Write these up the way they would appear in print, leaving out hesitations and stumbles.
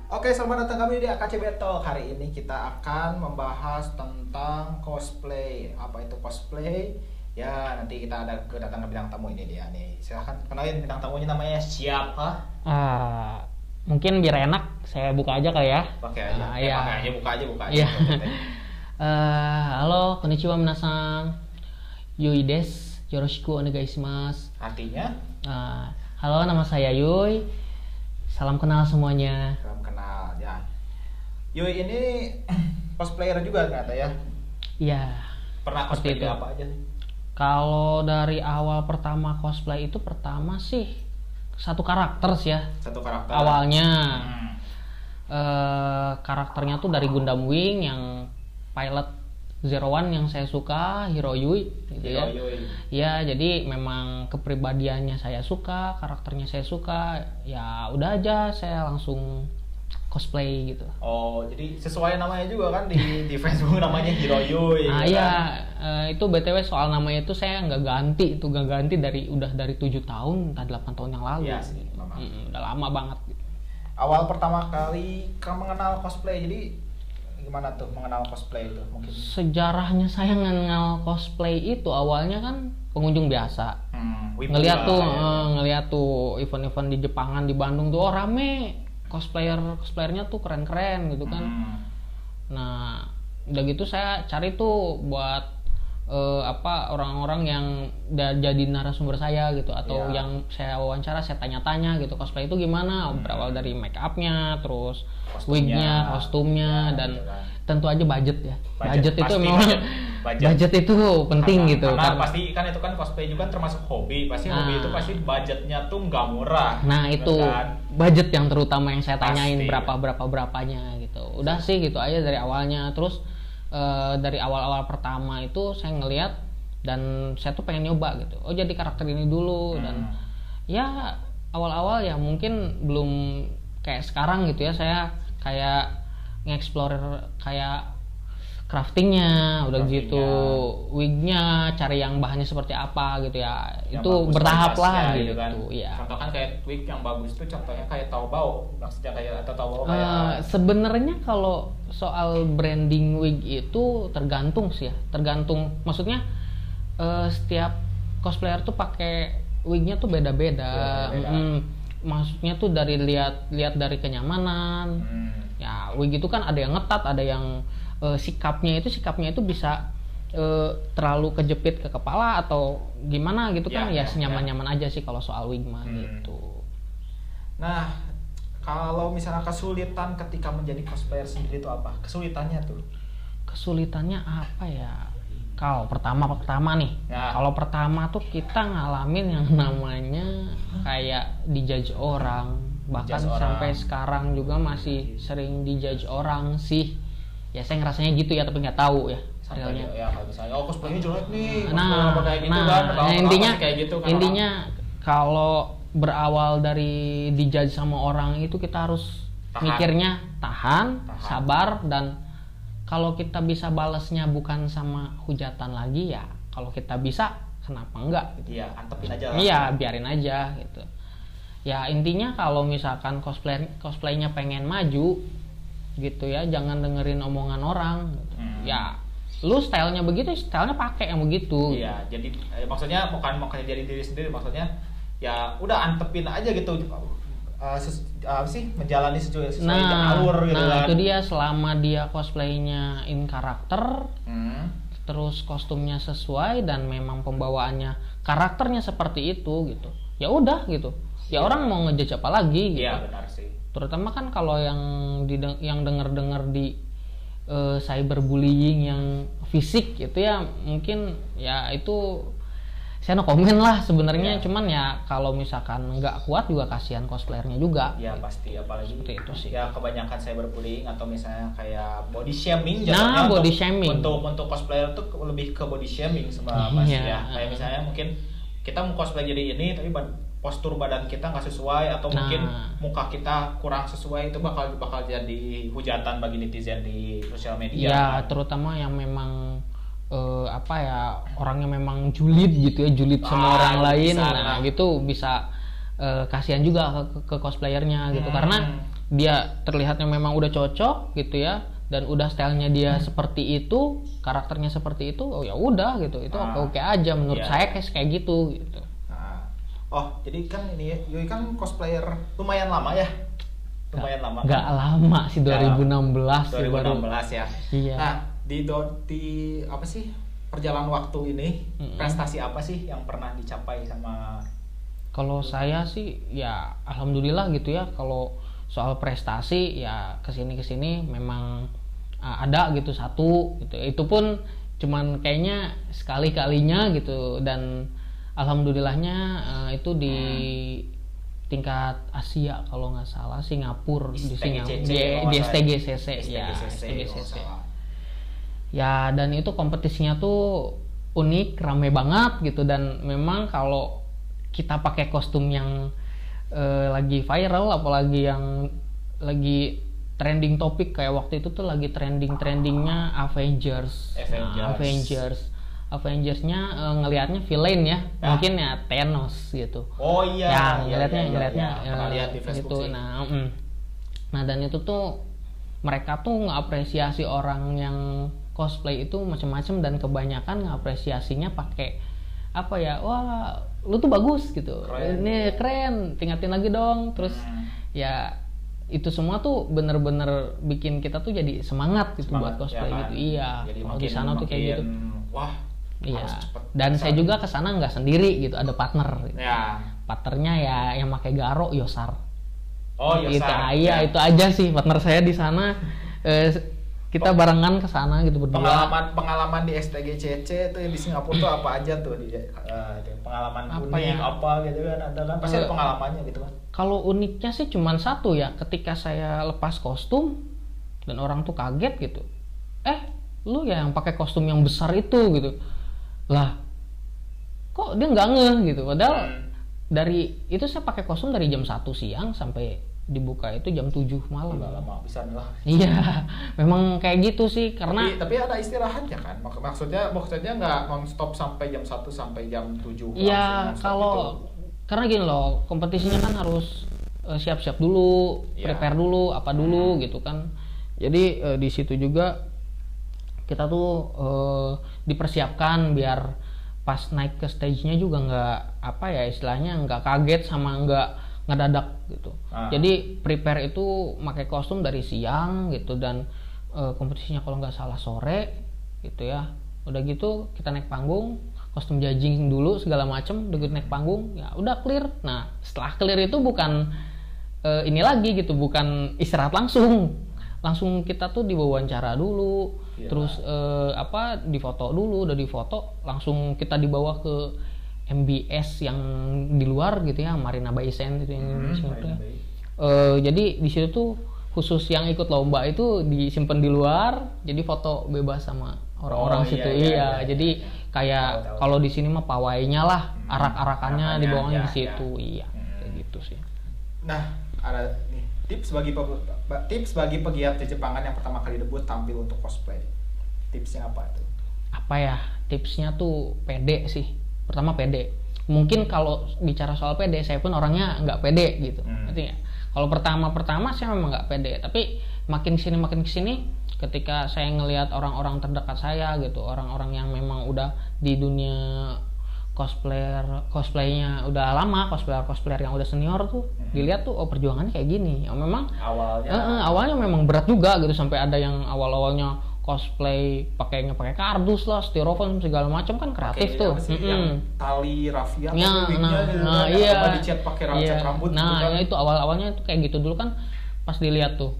Oke, selamat datang kami di AKCB Talk. Hari ini kita akan membahas tentang cosplay. Apa itu cosplay? Ya, nanti kita ada kedatangan bintang tamu ini dia nih. Silahkan kenalin bintang tamunya namanya siapa? Mungkin biar enak saya buka aja kali ya. Pakai aja. Iya. Pakai aja, buka aja. Iya. Halo, konnichiwa minasan. Yui desu. Yoroshiku onegaishimasu. Artinya? Halo, nama saya Yui. Salam kenal semuanya. Salam kenal ya. Yui ini cosplayer juga ternyata ya? Iya. Pernah cosplay itu. apa aja nih? Kalau dari awal pertama cosplay itu pertama sih satu karakter sih ya. Satu karakter. Awalnya karakternya tuh dari Gundam Wing yang pilot Zero One yang saya suka, Hiro Yui gitu ya. Ya, jadi memang kepribadiannya saya suka, karakternya saya suka. Ya udah aja saya langsung cosplay gitu. Oh, jadi sesuai namanya juga kan di Facebook namanya Hiro Yui. Itu BTW soal namanya itu saya nggak ganti dari 7 tahun, entah 8 tahun yang lalu. Iya sih, lama. Udah lama banget. Awal pertama kali kamu mengenal cosplay, jadi gimana tuh mengenal cosplay itu mungkin? Sejarahnya saya mengenal cosplay itu awalnya kan pengunjung biasa. Ngeliat tuh event-event di Jepangan di Bandung tuh rame cosplayernya tuh keren-keren gitu kan. Nah, udah gitu saya cari tuh buat orang-orang yang jadi narasumber saya gitu atau yang saya wawancara, saya tanya-tanya gitu cosplay itu gimana, berawal dari make upnya, terus wignya, kostumnya, dan gitu kan. Tentu aja budget ya. Budget itu memang budget itu penting gitu karena pasti kan itu kan cosplay juga termasuk hobi, pasti hobi itu pasti budgetnya tuh nggak murah. Nah itu kan? Budget yang terutama yang saya tanyain berapanya gitu. Udah sih gitu aja dari awalnya. Terus dari awal-awal pertama itu saya ngelihat dan saya tuh pengen nyoba gitu. Oh jadi karakter ini dulu dan ya awal-awal ya mungkin belum kayak sekarang gitu ya, saya kayak nge-explore kayak craftingnya, udah gitu wignya cari yang bahannya seperti apa gitu ya, yang itu bertahap lah gitu kan. Ya. Contoh kan kayak wig yang bagus tuh contohnya kayak Taobao, maksudnya kayak atau Taobao kayak sebenarnya kalau soal branding wig itu tergantung sih ya, tergantung, maksudnya setiap cosplayer tuh pakai wignya tuh beda-beda. Maksudnya tuh dari lihat dari kenyamanan. Ya wig itu kan ada yang ngetat, ada yang sikapnya itu bisa terlalu kejepit ke kepala atau gimana gitu kan. Ya senyaman-nyaman aja sih kalau soal wig mah gitu. Nah, kalau misalnya kesulitan ketika menjadi cosplayer sendiri itu apa? Kesulitannya tuh? Kesulitannya apa ya? Kalau pertama nih, kalau pertama tuh kita ngalamin yang namanya kayak dijudge orang, bahkan sampai sekarang juga masih sering dijudge orang sih. Ya saya ngerasanya gitu ya, tapi nggak tahu ya. Realnya. Ya kalau misalnya cosplaynya jelek nih, kayak gitu kan. Intinya kalau berawal dari dijudge sama orang itu kita harus mikirnya tahan, sabar, dan kalau kita bisa balasnya bukan sama hujatan lagi ya, kalau kita bisa kenapa enggak gitu. Iya, antepin aja lah. Iya, biarin aja gitu. Ya intinya kalau misalkan cosplaynya pengen maju gitu ya, jangan dengerin omongan orang gitu. Ya lu stylenya begitu, stylenya pakai yang begitu. Iya, jadi maksudnya bukan jadi diri sendiri, maksudnya ya udah antepin aja gitu. Menjalani sesuai alur gitu kan. Nah itu dia, selama dia cosplaynya in karakter, terus kostumnya sesuai dan memang pembawaannya karakternya seperti itu gitu, ya udah gitu ya. Orang mau ngejudge apa lagi gitu. Iya benar sih. Terutama kan kalau yang dengar di cyberbullying yang fisik gitu ya, mungkin ya itu saya no komen lah sebenarnya. Cuman ya kalau misalkan nggak kuat juga kasihan cosplayernya juga. Ya pasti, apalagi seperti itu sih. Ya kebanyakan cyberbullying atau misalnya kayak body shaming. Body shaming untuk cosplayer tuh lebih ke body shaming sebenarnya. Ya kayak misalnya mungkin kita mau cosplay jadi ini tapi postur badan kita nggak sesuai atau mungkin muka kita kurang sesuai, itu bakal jadi hujatan bagi netizen di sosial media. Ya terutama yang memang orangnya memang julid gitu ya, julid sama orang lain. Nah gitu bisa kasihan juga ke cosplayernya gitu, karena dia terlihatnya memang udah cocok gitu ya, dan udah stylenya dia seperti itu, karakternya seperti itu, oh ya udah gitu, itu oke aja menurut saya kayak gitu. Oh jadi kan ini Yoi kan cosplayer lumayan lama ya, lama. Nggak lama sih, 2016 sih baru. 2016 ya. Iya. Nah di apa sih perjalanan waktu ini prestasi apa sih yang pernah dicapai sama? Kalau saya sih ya alhamdulillah gitu ya, kalau soal prestasi ya kesini memang ada gitu satu gitu, itu pun cuman kayaknya sekali-kalinya gitu, dan alhamdulillahnya itu di tingkat Asia kalau nggak salah, Singapura, di STGCC ya, STGCC ya, dan itu kompetisinya tuh unik, rame banget gitu, dan memang kalau kita pakai kostum yang lagi viral, apalagi yang lagi trending topik kayak waktu itu tuh lagi trendingnya Avengersnya ngelihatnya villain ya, mungkin ya Thanos gitu. Oh iya. Ya ngelihatnya lihat di Facebook gitu. Nah dan itu tuh mereka tuh ngapresiasi orang yang cosplay itu macam-macam, dan kebanyakan ngapresiasinya pakai apa ya, wah lu tuh bagus gitu, ini keren, tingkatin lagi dong, terus ya itu semua tuh bener-bener bikin kita tuh jadi semangat gitu buat cosplay ya, gitu. Iya, kalau di sana tuh kayak gitu. Wah, iya. Dan saya juga kesana nggak sendiri gitu, ada partner. Gitu. Ya. Partnernya ya yang pakai Garo, Yosar. Oh, Yosar. Itu aja sih partner saya di sana. Kita barengan ke sana gitu berdua. Pengalaman di STGCC itu di Singapura tuh apa aja tuh pengalaman apa unik ya? Apa gitu kan, ada kan pasti ada pengalamannya gitu kan. Kalau uniknya sih cuman satu ya, ketika saya lepas kostum dan orang tuh kaget gitu. Lu ya yang pakai kostum yang besar itu gitu. Lah, kok dia nggak ngeh gitu. Padahal dari itu saya pakai kostum dari jam 1 siang sampai dibuka itu jam 7 malam. Lama bisa lah. Iya, memang kayak gitu sih, karena tapi ada istirahatnya kan. Maksudnya nggak non-stop sampai jam 1 sampai jam 7. Iya, kalau karena gini loh, kompetisinya kan harus siap-siap dulu, prepare dulu, apa dulu gitu kan. Jadi di situ juga kita tuh dipersiapkan biar pas naik ke stage-nya juga nggak apa ya istilahnya, nggak kaget sama nggak ngedadak gitu. Jadi prepare itu pakai kostum dari siang gitu, dan kompetisinya kalau nggak salah sore gitu ya. Udah gitu kita naik panggung, kostum judging dulu segala macem, udah gitu naik panggung ya udah clear. Nah setelah clear itu bukan ini lagi gitu, bukan istirahat langsung kita tuh diwawancara dulu, terus difoto dulu, udah difoto langsung kita dibawa ke MBS yang di luar gitu ya, Marina Bay Sands itu yang jadi di situ tuh khusus yang ikut lomba itu disimpan di luar, jadi foto bebas sama orang-orang situ. Iya. Jadi kayak kalau di sini mah pawainya lah, arak-arakannya dibawanya di situ. Iya, kayak gitu sih. Nah, ada nih tips bagi pegiat Jepangan yang pertama kali debut tampil untuk cosplay. Tipsnya apa itu? Apa ya? Tipsnya tuh pede sih. Pertama pede. Mungkin kalau bicara soal pede, saya pun orangnya nggak pede gitu. Artinya kalau pertama saya memang nggak pede, tapi makin kesini ketika saya ngelihat orang-orang terdekat saya gitu, orang-orang yang memang udah di dunia cosplaynya udah lama, cosplayer yang udah senior tuh dilihat tuh, oh perjuangannya kayak gini. Memang awalnya memang berat juga gitu, sampai ada yang awalnya cosplay pakai kardus lah, styrofoam segala macam kan kreatif tuh. Yang tali raffia dicat pakai cat rambut. Nah, gitu kan. Itu awalnya itu kayak gitu dulu kan pas dilihat tuh.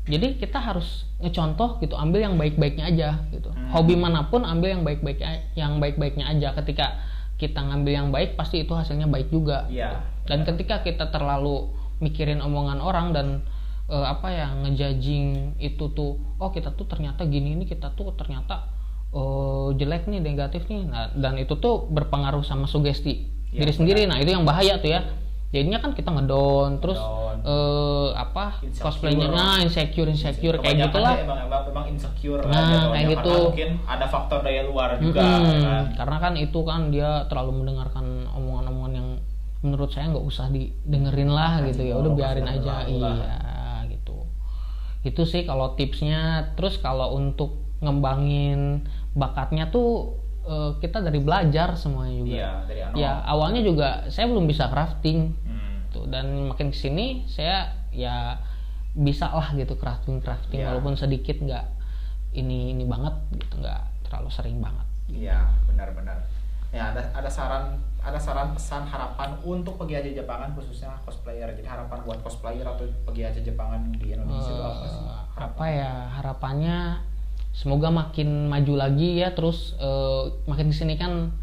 Jadi kita harus ngecontoh gitu, ambil yang baik-baiknya aja gitu. Hobi manapun ambil yang baik-baiknya aja. Ketika kita ngambil yang baik pasti itu hasilnya baik juga. Dan ketika kita terlalu mikirin omongan orang dan ngejudging itu tuh, oh kita tuh ternyata gini nih, kita tuh ternyata jelek nih, negatif nih. Nah, dan itu tuh berpengaruh sama sugesti diri sendiri. Nah, itu yang bahaya tuh ya. Jadinya kan kita ngedown terus cosplaynya insecure kayak gitulah. Emang insecure. Kayak gitu. Mungkin ada faktor daya luar juga kan. Karena kan itu kan dia terlalu mendengarkan omongan-omongan yang menurut saya nggak usah didengerin lah gitu ya. Udah biarin aja. Iya. Itu sih kalau tipsnya. Terus kalau untuk ngembangin bakatnya tuh kita dari belajar semuanya juga. Iya, dari ya awalnya juga saya belum bisa crafting tuh, dan makin kesini saya ya bisa lah gitu crafting walaupun sedikit, nggak ini banget gitu, nggak terlalu sering banget. Iya, benar-benar. Ya, ada saran pesan harapan untuk pegiat Jepangan khususnya cosplayer. Jadi harapan buat cosplayer atau pegiat Jepangan di Indonesia itu apa sih? Apa ya harapannya? Semoga makin maju lagi ya, terus makin kesini kan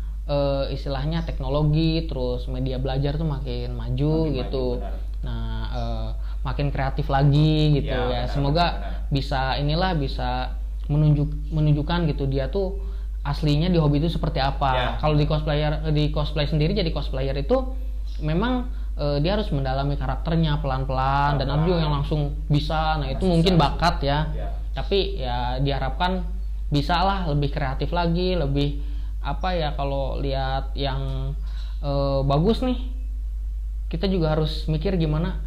istilahnya teknologi, terus media belajar tuh makin maju gitu. Nah makin kreatif lagi gitu ya. Semoga bisa bisa menunjukkan gitu dia tuh aslinya di hobi itu seperti apa. Kalau di cosplay sendiri, jadi cosplayer itu memang dia harus mendalami karakternya pelan-pelan, dan ada juga yang langsung bisa. Nah itu mungkin bakat ya. Tapi ya diharapkan bisa lah lebih kreatif lagi, lebih apa ya, kalau lihat yang bagus nih kita juga harus mikir gimana,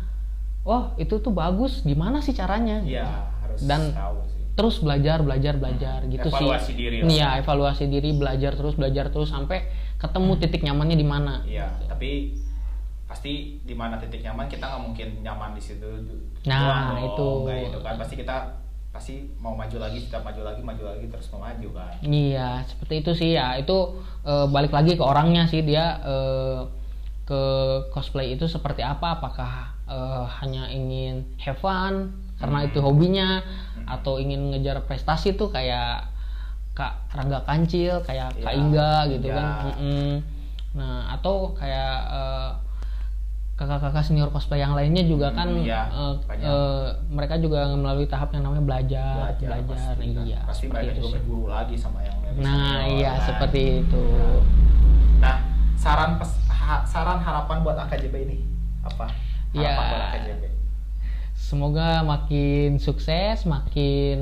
oh itu tuh bagus, gimana sih caranya? Iya, harus dan tahu sih. Terus belajar gitu evaluasi sih. Diri iya, evaluasi diri, belajar terus sampai ketemu titik nyamannya di mana. Iya, gitu. Tapi pasti di mana titik nyaman kita nggak mungkin nyaman di situ. Nah itu kan pasti kita mau maju lagi, setiap maju lagi terus mau maju kan. Iya, seperti itu sih ya. Itu balik lagi ke orangnya sih, dia ke cosplay itu seperti apa, apakah hanya ingin have fun karena itu hobinya, atau ingin ngejar prestasi tuh kayak Kak Rangga Kancil, kayak Kak Inga gitu kan. Nah atau kayak kakak-kakak senior cosplay yang lainnya juga kan mereka juga melalui tahap yang namanya belajar. Pasti mereka juga berguru lagi sama yang iya seperti itu. Nah saran harapan buat AKJB ini apa? Harapan buat AKJB. Semoga makin sukses, makin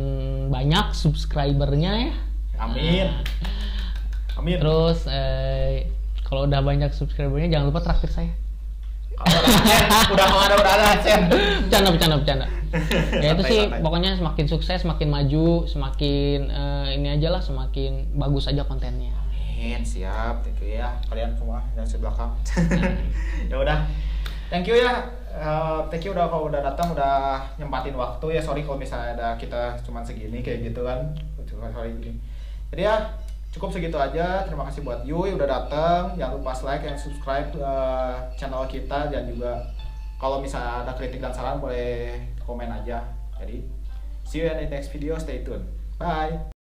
banyak subscribernya ya. Amin. Amin. Terus kalau udah banyak subscribernya jangan lupa traktir saya. udah ada Cen. Bercanda. Ya itu sih pokoknya semakin sukses, semakin maju, semakin ini aja lah, semakin bagus aja kontennya. Amin, siap. Thank you ya kalian semua yang di belakang. Ya udah. Thank you ya. Thank you kalau udah datang, udah nyempatin waktu ya. Sorry kalau misalnya ada kita cuman segini kayak gitu kan. Sorry gini. Jadi ya cukup segitu aja. Terima kasih buat Yuy udah datang. Jangan lupa like dan subscribe channel kita, dan juga kalau misalnya ada kritik dan saran boleh komen aja. Jadi see you in the next video. Stay tune. Bye.